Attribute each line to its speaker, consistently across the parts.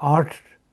Speaker 1: 8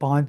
Speaker 1: 5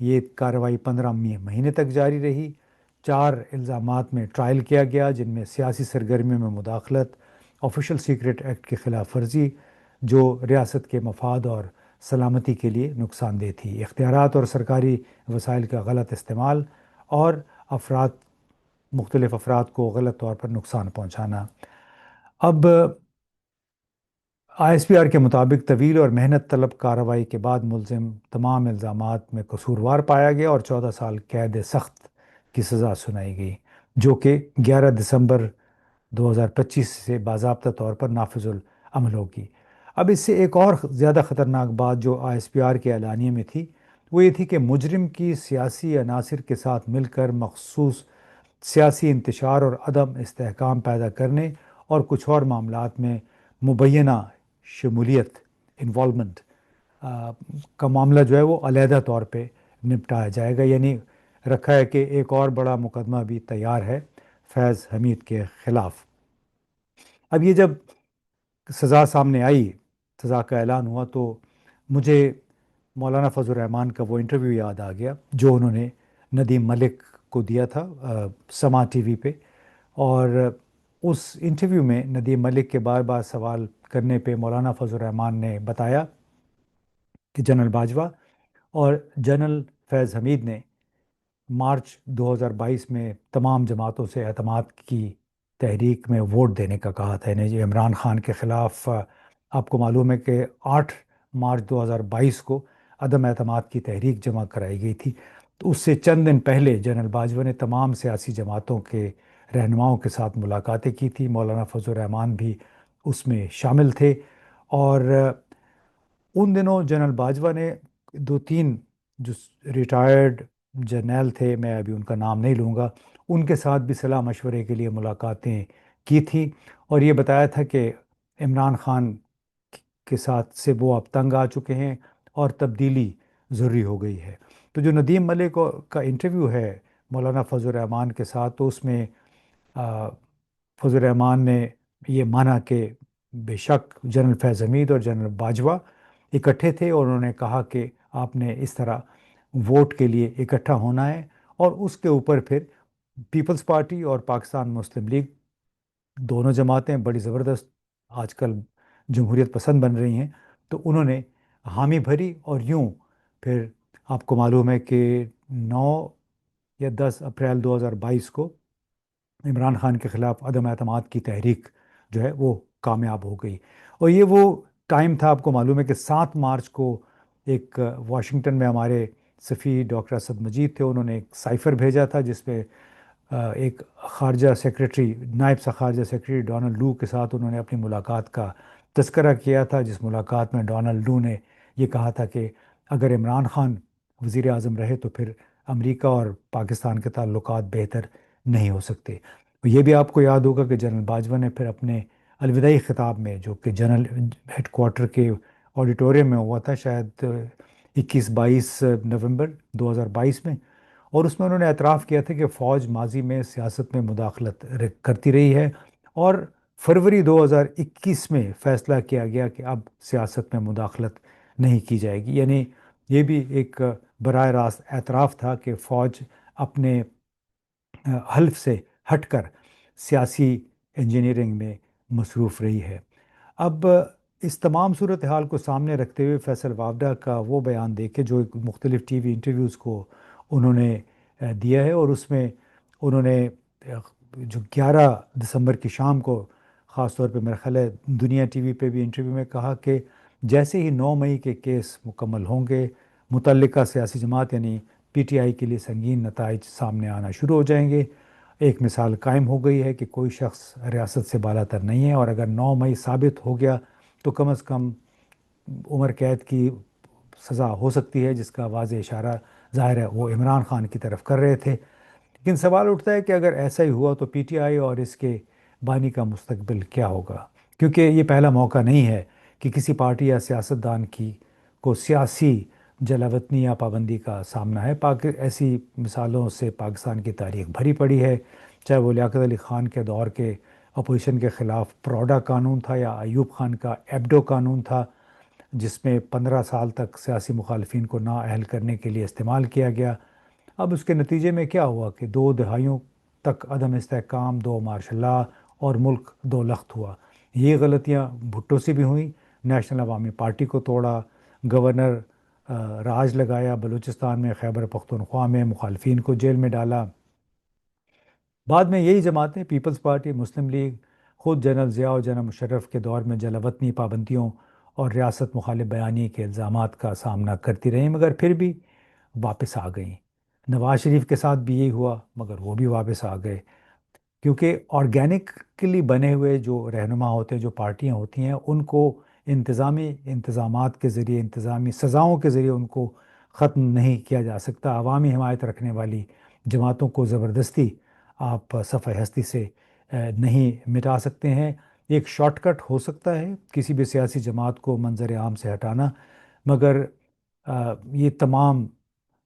Speaker 1: یہ کارروائی 15 مہینے تک جاری رہی۔ 4 الزامات میں ٹرائل کیا گیا، جن میں سیاسی سرگرمیوں میں مداخلت، آفیشل سیکرٹ ایکٹ کی خلاف ورزی جو ریاست کے مفاد اور سلامتی کے لیے نقصان دہ تھی، اختیارات اور سرکاری وسائل کا غلط استعمال، اور مختلف افراد کو غلط طور پر نقصان پہنچانا۔ اب آئی ایس پی آر کے مطابق طویل اور محنت طلب کارروائی کے بعد ملزم تمام الزامات میں قصوروار پایا گیا اور 14 سال قید سخت کی سزا سنائی گئی، جو کہ 11 دسمبر 2025 سے باضابطہ طور پر نافذ العمل ہوگی۔ اب اس سے ایک اور زیادہ خطرناک بات جو آئی ایس پی آر کے اعلانیے میں تھی، وہ یہ تھی کہ مجرم کی سیاسی عناصر کے ساتھ مل کر مخصوص سیاسی انتشار اور عدم استحکام پیدا کرنے اور کچھ اور معاملات میں مبینہ شمولیت انوالومنٹ کا معاملہ جو ہے وہ علیحدہ طور پہ نپٹایا جائے گا، یعنی رکھا ہے کہ ایک اور بڑا مقدمہ بھی تیار ہے فیض حمید کے خلاف۔ اب یہ جب سزا سامنے آئی، سزا کا اعلان ہوا، تو مجھے مولانا فضل الرحمان کا وہ انٹرویو یاد آ گیا جو انہوں نے ندیم ملک کو دیا تھا سما ٹی وی پہ، اور اس انٹرویو میں ندیم ملک کے بار بار سوال کرنے پہ مولانا فضل الرحمان نے بتایا کہ جنرل باجوہ اور جنرل فیض حمید نے مارچ 2022 میں تمام جماعتوں سے اعتماد کی تحریک میں ووٹ دینے کا کہا تھا، یعنی عمران خان کے خلاف آپ کو معلوم ہے کہ 8 مارچ 2022 کو عدم اعتماد کی تحریک جمع کرائی گئی تھی، تو اس سے چند دن پہلے جنرل باجوہ نے تمام سیاسی جماعتوں کے رہنماؤں کے ساتھ ملاقاتیں کی تھی، مولانا فضل الرحمان بھی اس میں شامل تھے، اور ان دنوں جنرل باجوہ نے 2-3 جو ریٹائرڈ جرنیل تھے، میں ابھی ان کا نام نہیں لوں گا، ان کے ساتھ بھی صلاح مشورے کے لیے ملاقاتیں کی تھیں، اور یہ بتایا تھا کہ عمران خان کے ساتھ سے وہ اب تنگ آ چکے ہیں اور تبدیلی ضروری ہو گئی ہے۔ تو جو ندیم ملک کا انٹرویو ہے مولانا فضل الرحمان کے ساتھ، تو اس میں فضل الرحمان نے یہ مانا کہ بے شک جنرل فیض حمید اور جنرل باجوہ اکٹھے تھے، اور انہوں نے کہا کہ آپ نے اس طرح ووٹ کے لیے اکٹھا ہونا ہے، اور اس کے اوپر پھر پیپلز پارٹی اور پاکستان مسلم لیگ دونوں جماعتیں بڑی زبردست آج کل جمہوریت پسند بن رہی ہیں، تو انہوں نے حامی بھری، اور یوں پھر آپ کو معلوم ہے کہ 9 یا 10 اپریل 2022 کو عمران خان کے خلاف عدم اعتماد کی تحریک جو ہے وہ کامیاب ہو گئی، اور یہ وہ ٹائم تھا، آپ کو معلوم ہے کہ 7 مارچ کو ایک واشنگٹن میں ہمارے سفیر ڈاکٹر اسد مجید تھے، انہوں نے ایک سائفر بھیجا تھا جس میں ایک خارجہ سیکریٹری، نائب خارجہ سیکریٹری ڈونلڈ لو کے ساتھ انہوں نے اپنی ملاقات کا تذکرہ کیا تھا، جس ملاقات میں ڈونلڈ لو نے یہ کہا تھا کہ اگر عمران خان وزیر اعظم رہے تو پھر امریکہ اور پاکستان کے تعلقات بہتر نہیں ہو سکتے۔ یہ بھی آپ کو یاد ہوگا کہ جنرل باجوہ نے پھر اپنے الوداعی خطاب میں، جو کہ جنرل ہیڈ کوارٹر کے آڈیٹوریم میں ہوا تھا شاید 21-22 نومبر 2022 میں، اور اس میں انہوں نے اعتراف کیا تھا کہ فوج ماضی میں سیاست میں مداخلت کرتی رہی ہے، اور فروری 2021 میں فیصلہ کیا گیا کہ اب سیاست میں مداخلت نہیں کی جائے گی، یعنی یہ بھی ایک براہ راست اعتراف تھا کہ فوج اپنے حلف سے ہٹ کر سیاسی انجینئرنگ میں مصروف رہی ہے۔ اب اس تمام صورتحال کو سامنے رکھتے ہوئے فیصل وابڈہ کا وہ بیان دیکھے جو مختلف ٹی وی انٹرویوز کو انہوں نے دیا ہے، اور اس میں انہوں نے جو 11 دسمبر کی شام کو خاص طور پہ میرا خیال ہے دنیا ٹی وی پہ بھی انٹرویو میں کہا کہ جیسے ہی 9 مئی کے کیس مکمل ہوں گے، متعلقہ سیاسی جماعت یعنی پی ٹی آئی کے لیے سنگین نتائج سامنے آنا شروع ہو جائیں گے۔ ایک مثال قائم ہو گئی ہے کہ کوئی شخص ریاست سے بالاتر نہیں ہے، اور اگر 9 مئی ثابت ہو گیا تو کم از کم عمر قید کی سزا ہو سکتی ہے، جس کا واضح اشارہ ظاہر ہے وہ عمران خان کی طرف کر رہے تھے۔ لیکن سوال اٹھتا ہے کہ اگر ایسا ہی ہوا تو پی ٹی آئی اور اس کے بانی کا مستقبل کیا ہوگا، کیونکہ یہ پہلا موقع نہیں ہے کہ کسی پارٹی یا سیاستدان کو سیاسی جلاوطنی یا پابندی کا سامنا ہے۔ ایسی مثالوں سے پاکستان کی تاریخ بھری پڑی ہے، چاہے وہ لیاقت علی خان کے دور کے اپوزیشن کے خلاف پروڈا قانون تھا، یا ایوب خان کا ایبڈو قانون تھا، جس میں 15 سال تک سیاسی مخالفین کو نااہل کرنے کے لیے استعمال کیا گیا۔ اب اس کے نتیجے میں کیا ہوا کہ 2 دہائیوں تک عدم استحکام، 2 مارشل لا اور ملک دو لخت ہوا۔ یہ غلطیاں بھٹو سے بھی ہوئیں، نیشنل عوامی پارٹی کو توڑا، گورنر راج لگایا بلوچستان میں، خیبر پختونخوا میں مخالفین کو جیل میں ڈالا۔ بعد میں یہی جماعتیں پیپلز پارٹی، مسلم لیگ، خود جنرل ضیاء اور جنرل مشرف کے دور میں جلا وطنی پابندیوں اور ریاست مخالف بیانی کے الزامات کا سامنا کرتی رہیں، مگر پھر بھی واپس آ گئیں۔ نواز شریف کے ساتھ بھی یہی ہوا، مگر وہ بھی واپس آ گئے، کیونکہ آرگینکلی بنے ہوئے جو رہنما ہوتے ہیں، جو پارٹیاں ہوتی ہیں، ان کو انتظامی انتظامات کے ذریعے، انتظامی سزاؤں کے ذریعے ان کو ختم نہیں کیا جا سکتا۔ عوامی حمایت رکھنے والی جماعتوں کو زبردستی آپ صفحہ ہستی سے نہیں مٹا سکتے ہیں۔ ایک شارٹ کٹ ہو سکتا ہے کسی بھی سیاسی جماعت کو منظر عام سے ہٹانا، مگر یہ تمام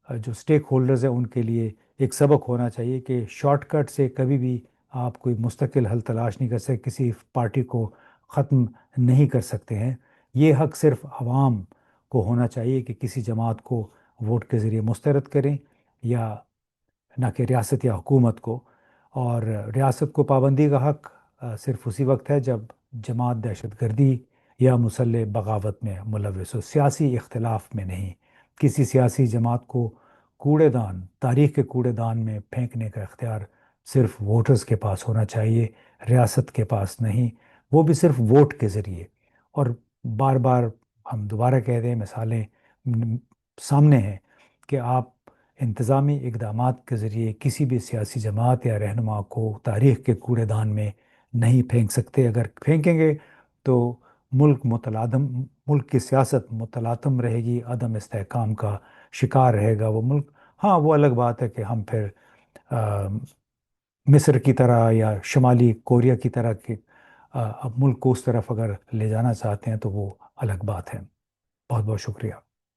Speaker 1: جو سٹیک ہولڈرز ہیں ان کے لیے ایک سبق ہونا چاہیے کہ شارٹ کٹ سے کبھی بھی آپ کوئی مستقل حل تلاش نہیں کر سکتے، کسی پارٹی کو ختم نہیں کر سکتے ہیں۔ یہ حق صرف عوام کو ہونا چاہیے کہ کسی جماعت کو ووٹ کے ذریعے مسترد کریں، یا نہ کہ ریاست یا حکومت کو۔ اور ریاست کو پابندی کا حق صرف اسی وقت ہے جب جماعت دہشت گردی یا مسلح بغاوت میں ملوث ہو، سیاسی اختلاف میں نہیں۔ کسی سیاسی جماعت کو کوڑے دان، تاریخ کے کوڑے دان میں پھینکنے کا اختیار صرف ووٹرز کے پاس ہونا چاہیے، ریاست کے پاس نہیں، وہ بھی صرف ووٹ کے ذریعے۔ اور بار بار ہم دوبارہ کہہ دیں، مثالیں سامنے ہیں کہ آپ انتظامی اقدامات کے ذریعے کسی بھی سیاسی جماعت یا رہنما کو تاریخ کے کوڑے دان میں نہیں پھینک سکتے۔ اگر پھینکیں گے تو ملک کی سیاست متلاطم رہے گی، عدم استحکام کا شکار رہے گا وہ ملک۔ ہاں، وہ الگ بات ہے کہ ہم پھر مصر کی طرح یا شمالی کوریا کی طرح کے اب ملک کو اس طرف اگر لے جانا چاہتے ہیں تو وہ الگ بات ہے۔ بہت بہت شکریہ۔